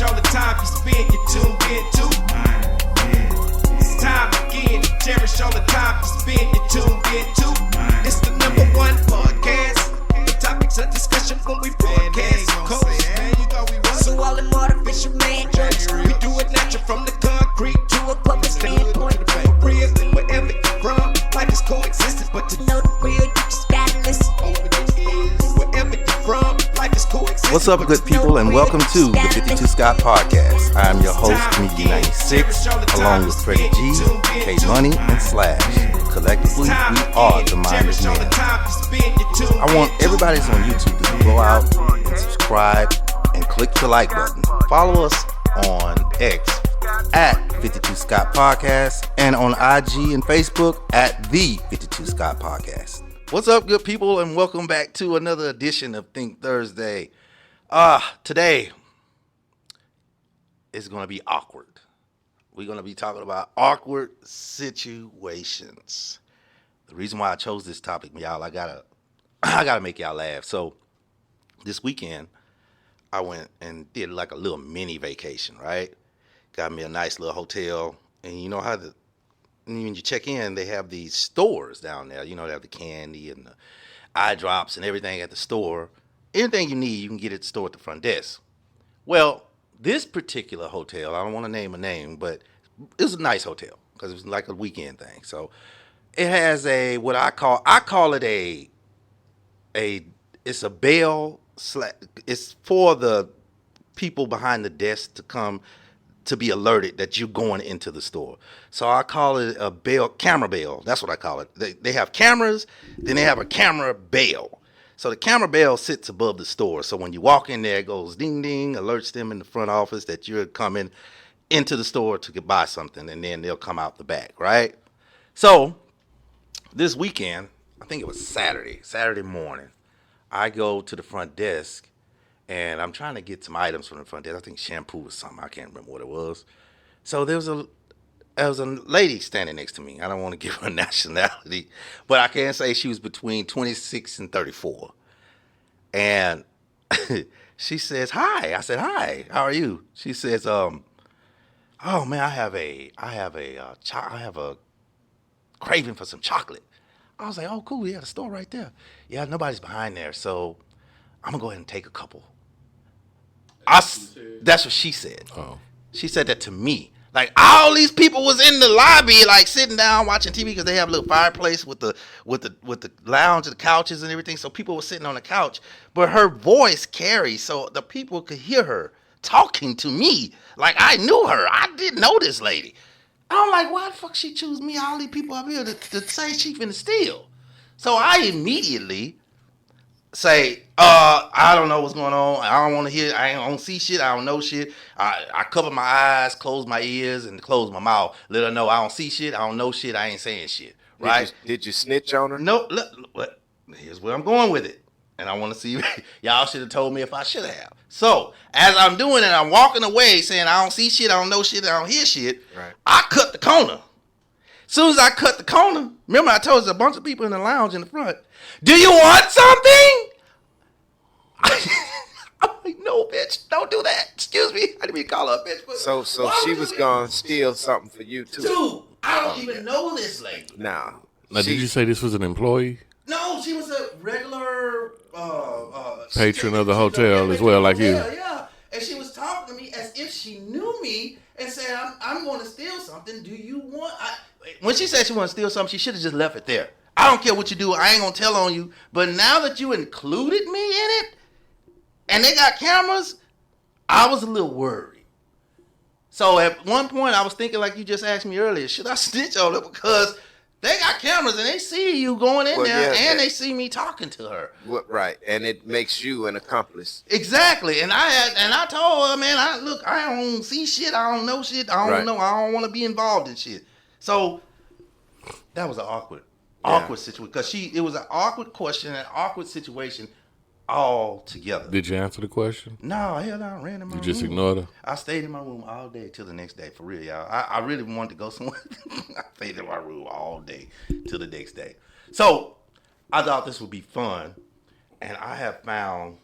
cherish all the time you spend, you tuned in to. It's time again to cherish all the time you spend, you tuned in to. It's the number one podcast. The topics of discussion when we broadcast. So all them artificial man jokes, we do it natural from the concrete to a public standpoint. Real, wherever you're from, life is coexistence, but to know the real, you just gotta listen. Wherever you're from, life is coexistence. What's up, good people, and welcome to the 52 Scott Podcast. I am your host, Comedian96, along with Freddie G, K Money, and Slash. Collectively, we are the Minded Men. I want everybody that's on YouTube to go out and subscribe and click the like button. Follow us on X at 52 Scott Podcast and on IG and Facebook at the 52 Scott Podcast. What's up, good people, and welcome back to another edition of Think Thursday. Today is going to be awkward. We're going to be talking about awkward situations. The reason why I chose this topic, y'all, I gotta make y'all laugh. So this weekend, I went and did like a little mini vacation, right? Got me a nice little hotel. And you know how when you check in, they have these stores down there. You know, they have the candy and the eye drops and everything at the store. Anything you need, you can get at the store at the front desk. Well, this particular hotel, I don't want to name a name, but it was a nice hotel because it was like a weekend thing. So it has what I call it it's a bell. It's for the people behind the desk to come to be alerted that you're going into the store. So I call it a camera bell. That's what I call it. They have cameras, then they have a camera bell. So the camera bell sits above the store. So when you walk in there, it goes ding ding, alerts them in the front office that you're coming into the store to buy something, and then they'll come out the back, right? So this weekend, I think it was Saturday morning, I go to the front desk, and I'm trying to get some items from the front desk. I think shampoo or something. I can't remember what it was. So there was a lady standing next to me. I don't want to give her nationality, but I can say she was between 26 and 34. And she says, "Hi." I said, "Hi. How are you?" She says, "Oh man, I have a craving for some chocolate." I was like, "Oh, cool. Yeah, the store right there. Yeah, nobody's behind there, so I'm gonna go ahead and take a couple." That's what she said. Oh. She said that to me. Like, all these people was in the lobby, like sitting down watching TV because they have a little fireplace with the lounge and the couches and everything. So people were sitting on the couch, but her voice carries, so the people could hear her talking to me like I knew her. I didn't know this lady. I'm like, why the fuck she choose me? All these people up here to say she finna steal. So I immediately say, I don't know what's going on. I don't want to hear. I don't see shit. I don't know shit. I cover my eyes, close my ears, and close my mouth. Let her know I don't see shit. I don't know shit. I ain't saying shit. Right? Did you snitch on her? No. Look, here's where I'm going with it. And I want to see. Y'all should have told me if I should have. So as I'm doing it, I'm walking away saying I don't see shit. I don't know shit. I don't hear shit. Right. I cut the corner. As soon as I cut the corner, remember I told you a bunch of people in the lounge in the front. Do you want something? I'm like, no, bitch, don't do that. Excuse me. I didn't mean to call her a bitch. But so she was going to steal something for you, too. Dude, I don't even know this lady. Nah. Now, did you say this was an employee? No, she was a regular patron of the hotel as well, like you. Yeah. And she was talking to me as if she knew me and said, I'm going to steal something. Do you want... When she said she wanted to steal something, she should have just left it there. I don't care what you do. I ain't going to tell on you. But now that you included me in it, and they got cameras, I was a little worried. So at one point, I was thinking, like you just asked me earlier, should I snitch on her? Because they got cameras and they see you going in there, and they see me talking to her. Right, and it makes you an accomplice. Exactly, and I told her, man, I don't see shit, I don't know shit, I don't know, I don't want to be involved in shit. So that was an awkward situation because it was an awkward question, an awkward situation. All together. Did you answer the question? No, hell no, I ran in my room. You just ignored her? I stayed in my room all day till the next day, for real, y'all. I really wanted to go somewhere. I stayed in my room all day till the next day. So I thought this would be fun, and I have found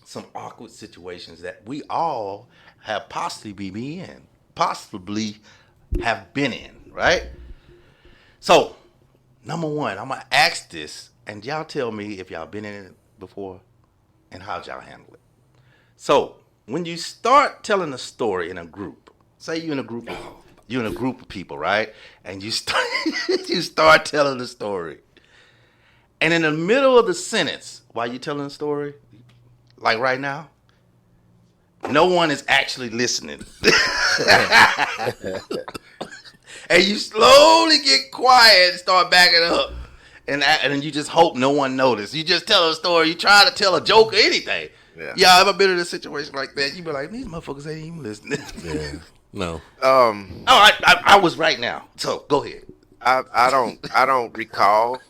some awkward situations that we all have possibly have been in, right? So, number one, I'm gonna ask this, and y'all tell me if y'all been in it before, and how'd y'all handle it. So, when you start telling a story in a group, say you're in a group of people, right? And you start telling the story, and in the middle of the sentence, while you're telling the story, like right now, no one is actually listening. And you slowly get quiet and start backing up. And then you just hope no one noticed. You just tell a story. You try to tell a joke or anything. Yeah. Y'all ever been in a situation like that? You be like, these motherfuckers ain't even listening. Yeah. No. I was right now. So go ahead. I don't recall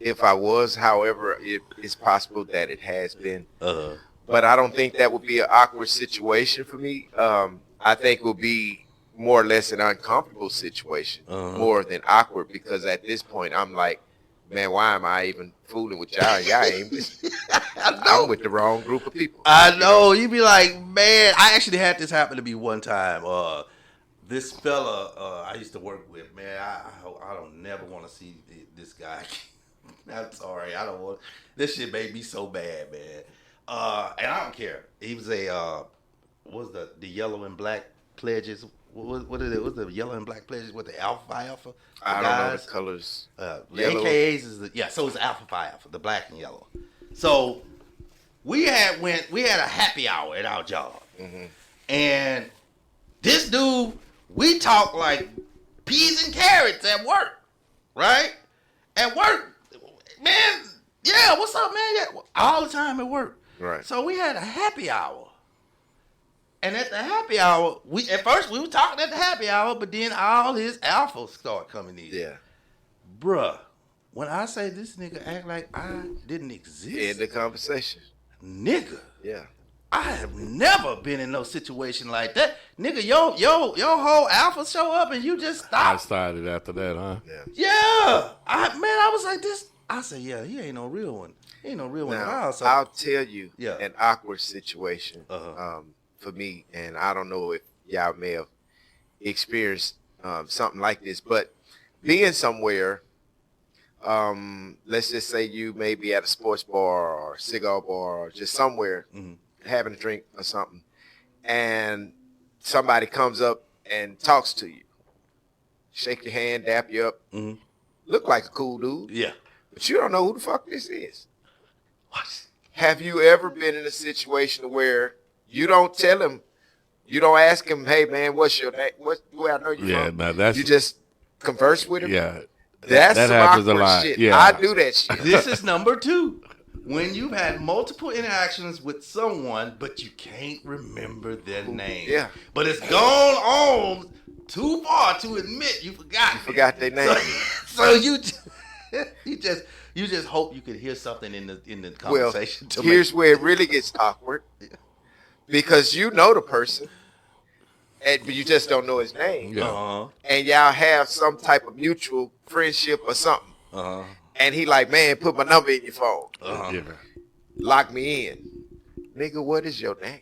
if I was. However, it's possible that it has been. But I don't think that would be an awkward situation for me. I think it would be more or less an uncomfortable situation, more than awkward, because at this point I'm like, man, why am I even fooling with y'all? Y'all ain't listening. I'm with the wrong group of people. I know. You be like, man, I actually had this happen to me one time. This fella I used to work with, man, I don't never want to see this guy. I'm sorry. I don't want. This shit made me so bad, man. And I don't care. He was what was the yellow and black pledges? What is it? What's the yellow and black pledges? What the Alpha Alpha? I don't know the colors. The Yellow. AKAs is so it's Alpha Phi Alpha, the black and yellow. So we had a happy hour at our job, and this dude, we talk like peas and carrots at work, right? At work, man. Yeah, what's up, man? Yeah, all the time at work. Right. So we had a happy hour. And at the happy hour, at first we were talking at the happy hour, but then all his alphas start coming in. Yeah. Bruh, when I say this nigga act like I didn't exist. In the conversation. Nigga. Yeah. I have never been in no situation like that. Nigga, your whole alpha show up and you just I stop. started after that, huh? Yeah. I was like this. I said, yeah, he ain't no real one. He ain't no real one at all. Now, So I'll tell you Yeah. an awkward situation for me, and I don't know if y'all may have experienced something like this, but being somewhere, let's just say you may be at a sports bar or a cigar bar or just somewhere having a drink or something, and somebody comes up and talks to you, shake your hand, dap you up, look like a cool dude, yeah. but you don't know who the fuck this is. What? Have you ever been in a situation where you don't tell him, you don't ask him, hey man, what's your name? Where I know you Yeah, from? now that's You just converse with him? yeah. That's that some happens a awkward lot. shit. Yeah. I do that shit. This is number 2. When you've had multiple interactions with someone, but you can't remember their name. Yeah. But it's gone on too far to admit you forgot. You forgot their name. So you just hope you could hear something in the Well, conversation. here's where it really gets awkward. Because you know the person, but you just don't know his name. Yeah. And y'all have some type of mutual friendship or something. And he like, man, put my number in your phone. Yeah. Lock me in. Nigga, what is your name?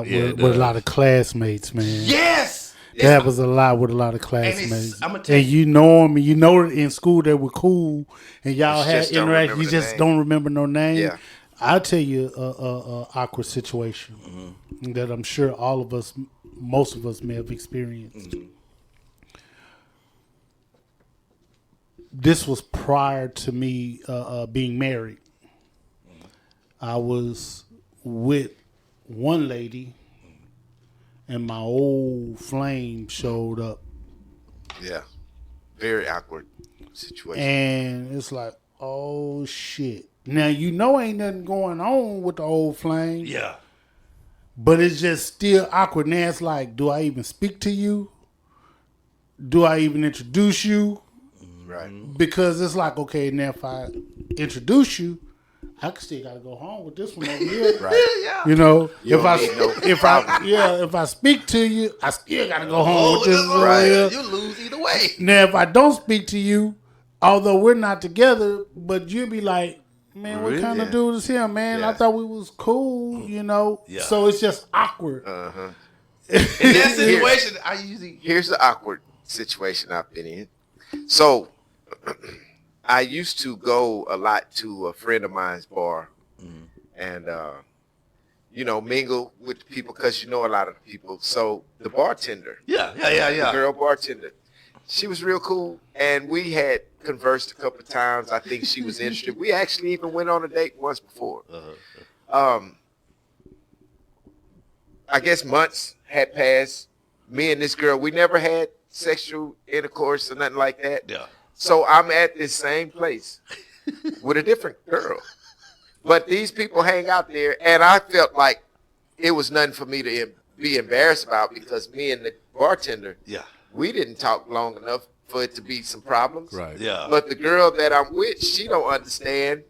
Yeah, with a lot of classmates, man. Yes. That happens a lot with a lot of classmates. I'ma tell And you know them, and you know in school they were cool, and y'all You had just don't interaction. remember You the just name. don't remember no name. Yeah. I'll tell you a awkward situation that I'm sure all of us, most of us, may have experienced. This was prior to me being married. I was with one lady, and my old flame showed up. Yeah. Very awkward situation. And it's like, oh shit. Now you know ain't nothing going on with the old flame. Yeah. But it's just still awkward. Now it's like, do I even speak to you? Do I even introduce you? Right. Because it's like, okay, now if I introduce you, I still gotta go home with this one over here. Right. You know, You if don't need no problem. if I speak to you, I still gotta go home with this one over Right. here. You lose either way. Now, if I don't speak to you, although we're not together, but you'll be like, man, what kind of dude is him, man? Yeah. I thought we was cool, you know. Yeah. So it's just awkward. In that situation, I usually Here's the awkward situation I've been in. So I used to go a lot to a friend of mine's bar and, mingle with the people because you know a lot of the people. So the bartender, the girl bartender, she was real cool. And we had conversed a couple of times. I think she was interested. We actually even went on a date once before. I guess months had passed. Me and this girl, we never had sexual intercourse or nothing like that. Yeah. So I'm at this same place with a different girl. But these people hang out there, and I felt like it was nothing for me to be embarrassed about because me and the bartender, we didn't talk long enough for it to be some problems. Right. Yeah. But the girl that I'm with, she don't understand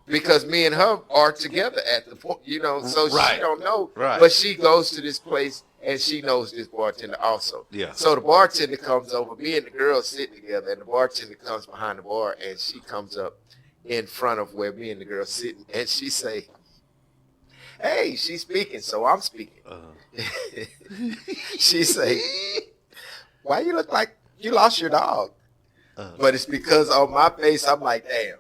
because me and her are together at the point, so she don't know. Right. But she goes to this place and she knows this bartender also. Yeah. So the bartender comes over, me and the girl sit together, and the bartender comes behind the bar and she comes up in front of where me and the girl sitting, and she say, "Hey," she's speaking, so I'm speaking. She say, "Why you look like you lost your dog?" But it's because on my face, I'm like, damn.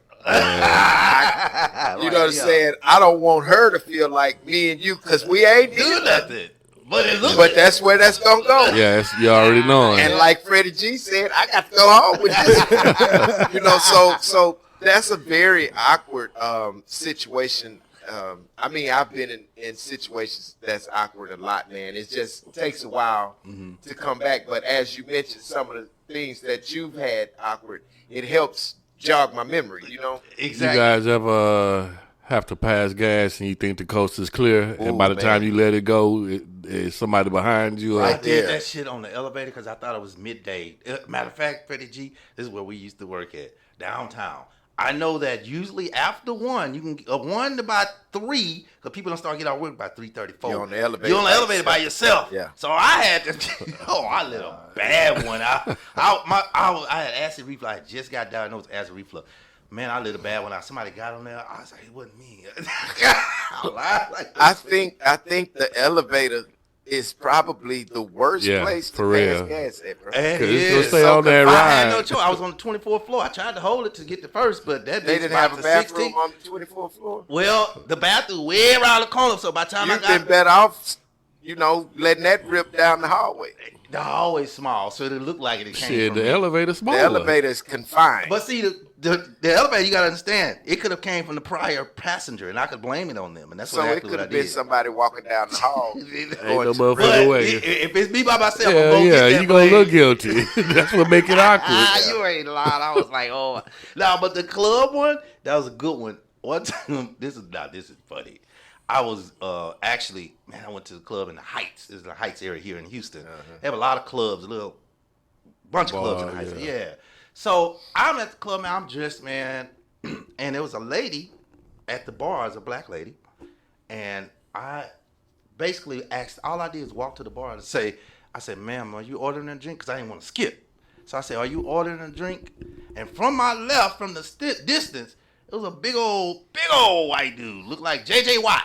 You know what I'm saying? I don't want her to feel like me and you because we ain't do nothing. But that's where that's going to go. Yeah, you already know. And like Freddie G said, I got to go home with this. So that's a very awkward situation. I've been in situations that's awkward a lot, man. It just takes a while to come back. But as you mentioned, some of the things that you've had awkward, it helps jog my memory, Exactly. You guys ever have to pass gas and you think the coast is clear, and by the time you let it go, it's somebody behind you? I did that shit on the elevator because I thought it was midday. Matter of fact, Freddie G, this is where we used to work at, downtown. I know that usually after 1, you can 1 to about 3, because people don't start getting out of work by 3:34. You're on the elevator. You're on the elevator by yourself. Yeah. So I had to. I lit a bad one. I had acid reflux. I just got diagnosed with acid reflux. Man, I lit a bad one out. Somebody got on there. I was like, it wasn't me. I think the elevator is probably the worst place to pass gas at, bro. It it's gonna is. stay on that I had ride. no choice. I was on the 24th floor. I tried to hold it to get the first, but that They bitch didn't about have a to bathroom 60. on the 24th floor. Well, the bathroom way around the corner, so by the time You've I got been better off, letting that rip down the hallway. the hallway small, so it looked like it came Shit, from the me. elevator The smaller. elevator is confined. But see, the elevator, you gotta understand, it could have came from the prior passenger, and I could blame it on them, and that's so it exactly could what I have been did. somebody walking down the hall. Ain't no going to- motherfucking But way. if it's me by myself, I'm Yeah, gonna get that you gonna blame. look guilty. That's what make it awkward. You ain't lying. I was like, oh. No, but the club one, that was a good one. One time, this is funny. I was actually, I went to the club in the Heights. This is the Heights area here in Houston. They have a lot of clubs, a little bunch of clubs in the Heights. Yeah. So I'm at the club, man. I'm dressed, man. And there was a lady at the bar, as a black lady. And I basically asked, all I did is walk to the bar and I said, ma'am, are you ordering a drink? Because I didn't want to skip. So I said, are you ordering a drink? And from my left, from the distance, it was a big old white dude. Looked like J.J. Watt.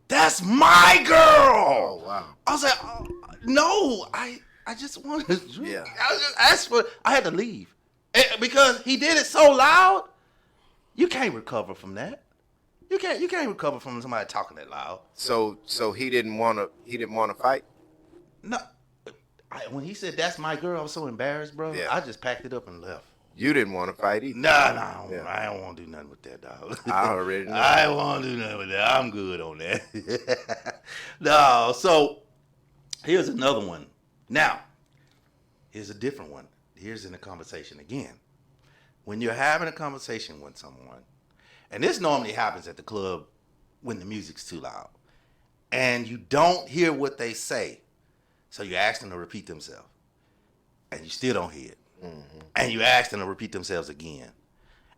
That's my girl. Oh, wow. I was like, oh, no, I just wanted a drink. Yeah. I was just asked for. I had to leave because he did it so loud. You can't recover from that. You can't recover from somebody talking that loud. So he didn't want to fight. No, when he said that's my girl, I was so embarrassed, bro. Yeah. I just packed it up and left. You didn't want to fight either. Nah, Yeah. I don't want to do nothing with that, dog. I already know. I don't want to do nothing with that. I'm good on that. No, so here's another one. Now, here's a different one. Here's in the conversation again. When you're having a conversation with someone, and this normally happens at the club when the music's too loud, and you don't hear what they say, so you ask them to repeat themselves, and you still don't hear it. And you ask them to repeat themselves again.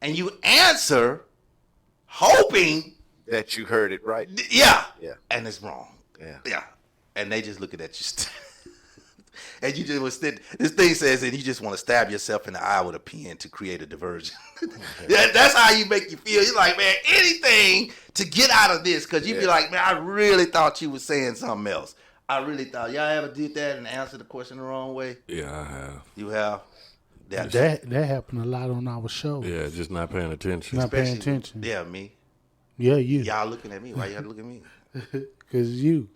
And you answer hoping That you heard it right. yeah. Yeah. And it's wrong. Yeah. Yeah. And they just looking at you. And you just was this thing says that you just want to stab yourself in the eye with a pen to create a diversion. That's how you make you feel. You're like, man, anything to get out of this, because you be like, man, I really thought you was saying something else. I really thought. Y'all ever did that and answered the question the wrong way? Yeah, I have. You have? That happened a lot on our show. Yeah, just not paying attention. Not paying attention. Yeah, me. Yeah, you. Y'all looking at me. Why y'all look at me? Because you.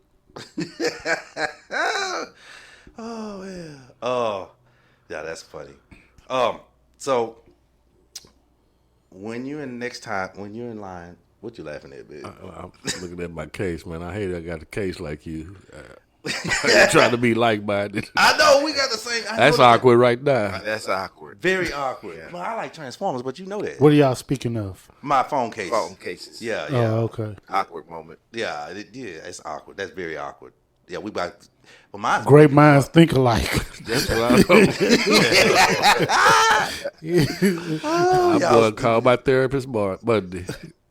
Oh, yeah. Oh, yeah, that's funny. So when you're in line, what you laughing at, babe? I'm looking at my case, man. I hate I got a case like you. I'm trying to be like-minded. I know we got the same. That's awkward right now. That's awkward. Very awkward. Yeah. Well, I like Transformers, but you know that. What are y'all speaking of? My phone case. Phone cases. Yeah. Oh, okay. Awkward moment. Yeah, it's awkward. That's very awkward. Yeah, we about. Well, mine. Great minds think alike. That's what I know. I'm going to call my therapist Monday.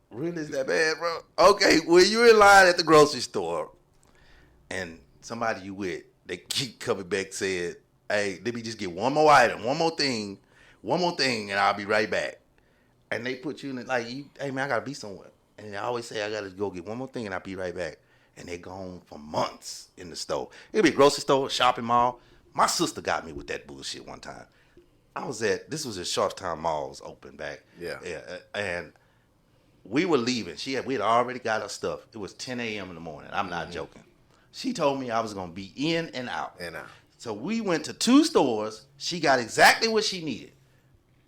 Really, is that bad, bro? Okay, well, you're in line at the grocery store, and somebody you with, they keep coming back saying, hey, let me just get one more item, one more thing, and I'll be right back. And they put you in like, hey, man, I got to be somewhere. And they always say, I got to go get one more thing, and I'll be right back. And they're gone for months in the store. It'll be a grocery store, shopping mall. My sister got me with that bullshit one time. This was at Shortstown Malls open back. Yeah. And we were leaving. We had already got our stuff. It was 10 a.m. in the morning. I'm not joking. She told me I was going to be in and out. So we went to 2 stores. She got exactly what she needed.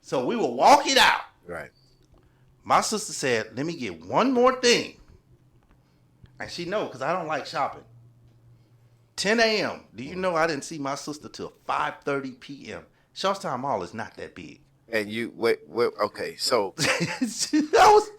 So we were walking out. Right. My sister said, let me get one more thing. And she know, because I don't like shopping. 10 a.m. Do you know I didn't see my sister till 5:30 p.m. Shortstown Mall is not that big. And you wait. Okay, so that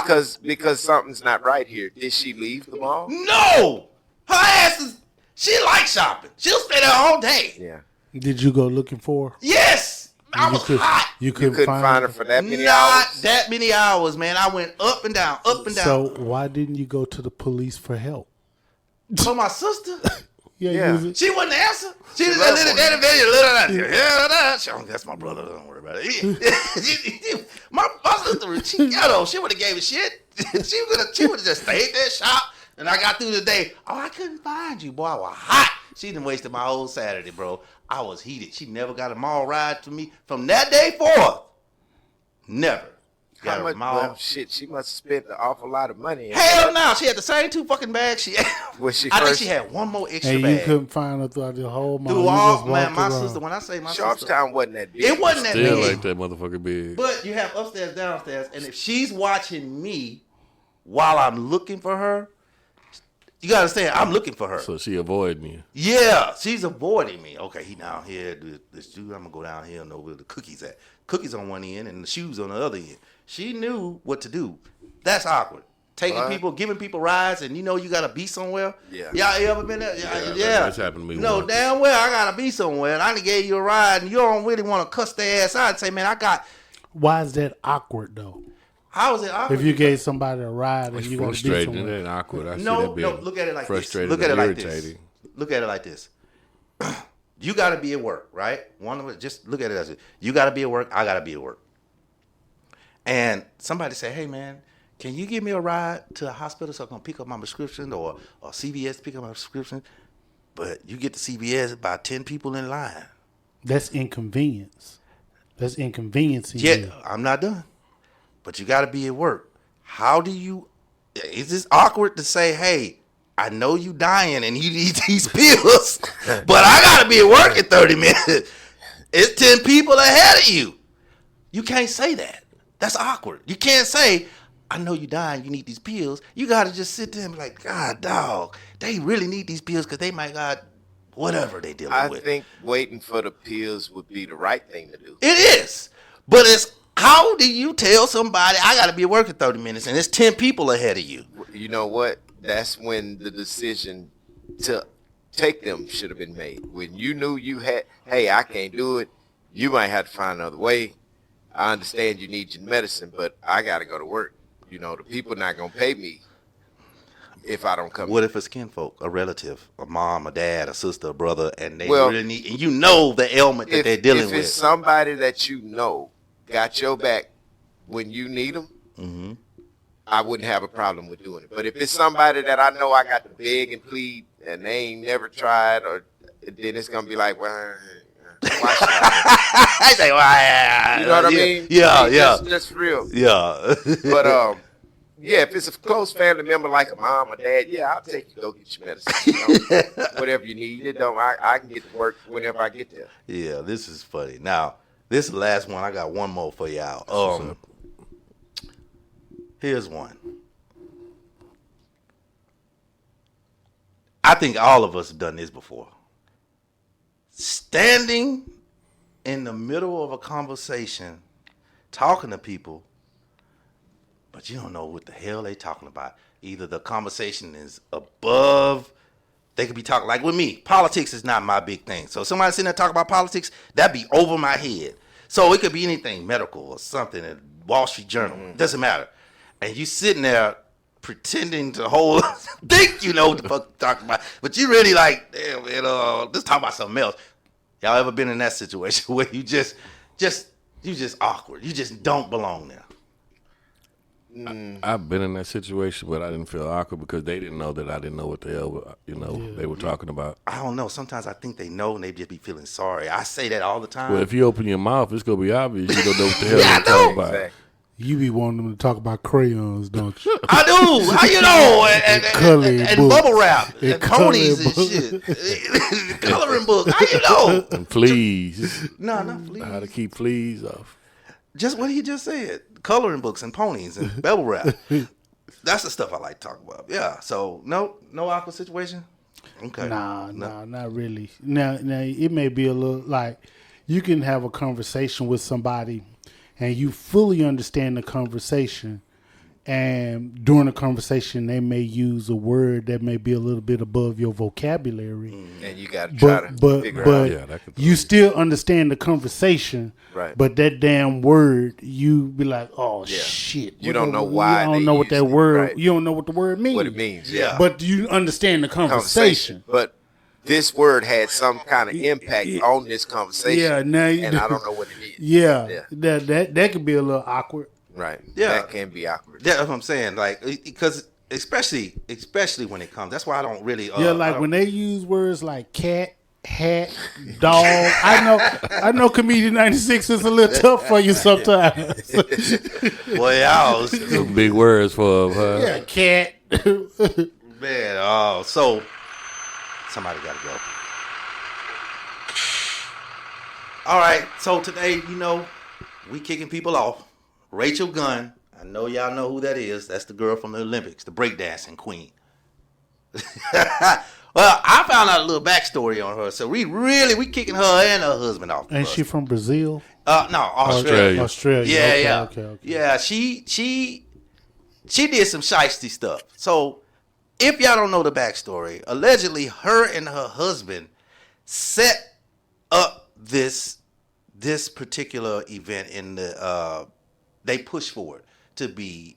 was because something's not right here. Did she leave the mall? No, her ass is. She likes shopping. She'll stay there all day. Yeah. Did you go looking for her? Yes, I was hot. You couldn't find her for that many Not hours. that many hours, man. I went up and down, up and down. So why didn't you go to the police for help? For my sister. Yeah. She wouldn't answer. She just that's my brother. Don't worry about it. my sister, she would have gave a shit. She would have just stayed there, shop. And I got through the day. Oh, I couldn't find you, boy. I was hot. She done wasted my whole Saturday, bro. I was heated. She never got a mall ride to me from that day forth. Never. How much? Well, shit, she must have spent an awful lot of money. Hell no, she had the same 2 fucking bags she had. I think she had one more extra and bag. You couldn't find her throughout the whole mall. Through all, man, my sister, when I say my sister. Shortstown wasn't that big. It wasn't that Still big. like that motherfucker big. But you have upstairs, downstairs, and if she's watching me while I'm looking for her, you gotta understand, I'm looking for her. So she avoiding you. Yeah, she's avoiding me. Okay, he down here, this dude, I'm gonna go down here and know where the cookies at. Cookies on one end and the shoes on the other end. She knew what to do. That's awkward. Taking people, giving people rides, and you know you gotta be somewhere. Yeah. Y'all ever been there? Yeah. That's happened to me. No, once. damn well I gotta be somewhere, and I done gave you a ride, and you don't really want to cuss their ass out and say, man, I got. Why is that awkward though? How is it awkward? If you gave somebody a ride and It's you got to be frustrating. It somewhere. ain't awkward. I see No, that being look at it like frustrating this. Look at it and like this. irritating. Look at it like this. You got to be at work, right? Just look at it as you got to be at work. I got to be at work. And somebody say, "Hey, man, can you give me a ride to the hospital so I can pick up my prescription or CVS to pick up my prescription?" But you get to CVS about 10 people in line. That's inconvenience. That's inconveniencing Yeah, you. I'm not done. But you got to be at work. How do you? Is this awkward to say, "Hey, I know you dying and you need these pills, but I got to be at work in 30 minutes. It's 10 people ahead of you." You can't say that. That's awkward. You can't say, "I know you dying, you need these pills." You got to just sit there and be like, "God, dog, they really need these pills because they might got whatever they dealing with." I think waiting for the pills would be the right thing to do. It is. But it's, how do you tell somebody, I got to be at work in 30 minutes and there's 10 people ahead of you? You know what? That's when the decision to take them should have been made. When you knew you had, hey, I can't do it, you might have to find another way. I understand you need your medicine, but I got to go to work. You know, the people not going to pay me. if I don't come. What if it's kinfolk, a relative, a mom, a dad, a sister, a brother, and they Well, really need, and you know the ailment that they're dealing if with? it's somebody that you know got your back when you need them, I wouldn't have a problem with doing it. But if it's somebody that I know I got to beg and plead and they ain't never tried, or then it's gonna be like, well, why should I? I say, well, You know what I mean? Yeah. Just real. Yeah. But yeah, if it's a close family member like a mom or dad, yeah, I'll take you to go get your medicine. You know, whatever you need. It don't. I can get to work whenever I get there. Yeah, this is funny. Now, this is the last one. I got one more for y'all. Here's one. I think all of us have done this before. Standing in the middle of a conversation, talking to people, but you don't know what the hell they talking about. Either the conversation is above, they could be talking, like with me, politics is not my big thing. So somebody sitting there talking about politics, that'd be over my head. So it could be anything, medical or something, a Wall Street Journal, doesn't matter. And you sitting there pretending to hold, think you know what the fuck you're talking about, but you really like, damn, let's talk about something else. Y'all ever been in that situation where you just awkward, you just don't belong there? I've been in that situation, but I didn't feel awkward because they didn't know that I didn't know what the hell they were talking about. I don't know. Sometimes I think they know and they just be feeling sorry. I say that all the time. Well, if you open your mouth, it's gonna be obvious you don't know what the hell you're talking about. Exactly. You be wanting them to talk about crayons, don't you? I do. How you know? And bubble wrap and ponies and shit. Coloring book. How you know? And fleas. No, not fleas. How to keep fleas off. Just what he just said. Coloring books and ponies and bubble wrap. That's the stuff I like to talk about. Yeah. So no awkward situation. Okay. Nah, not really. Now it may be a little like you can have a conversation with somebody and you fully understand the conversation, and during the conversation they may use a word that may be a little bit above your vocabulary. And you got to try to figure out. But you still understand the conversation. Right. But that damn word, you be like, oh shit. You don't know why. You don't they know what that use it, word. right. You don't know what the word means. What it means. Yeah. But you understand the conversation. But this word had some kind of impact on this conversation. Yeah. Now and I don't know what it is. Yeah. That could be a little awkward. Right. Yeah. That can be awkward. That's what I'm saying. Like, because especially when it comes. That's why I don't really. When they use words like cat, hat, dog. I know Comedian 96 is a little tough for you sometimes. Boy, y'all. Some big words for Yeah, cat. Man, so somebody got to go. All right, so today, we kicking people off. Rachel Gunn, I know y'all know who that is. That's the girl from the Olympics, the breakdancing queen. Well, I found out a little backstory on her, so we kicking her and her husband off. Ain't she from Brazil? No, Australia. Australia. Yeah. Okay. Yeah, she did some shiesty stuff. So if y'all don't know the backstory, allegedly her and her husband set up this particular event in the they pushed for it to be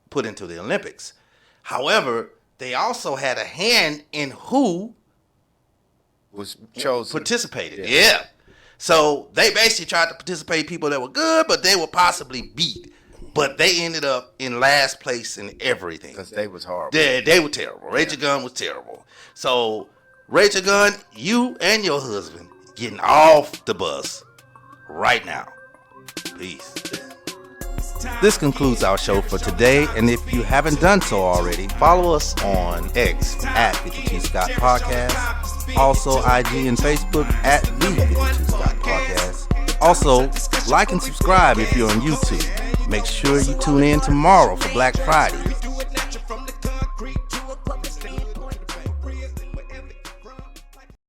put into the Olympics. However, they also had a hand in who Was chosen. participated. Yeah. So they basically tried to participate people that were good, but they were possibly beat. But they ended up in last place in everything. Because they was horrible. They were terrible. Rachel Gunn was terrible. So, Rachel Gunn, you and your husband getting off the bus right now. Peace. This concludes our show for today, and if you haven't done so already, follow us on X at 52 Scott Podcast, also IG and Facebook at the 52 Scott Podcast. Also, like and subscribe if you're on YouTube. Make sure you tune in tomorrow for Black Friday.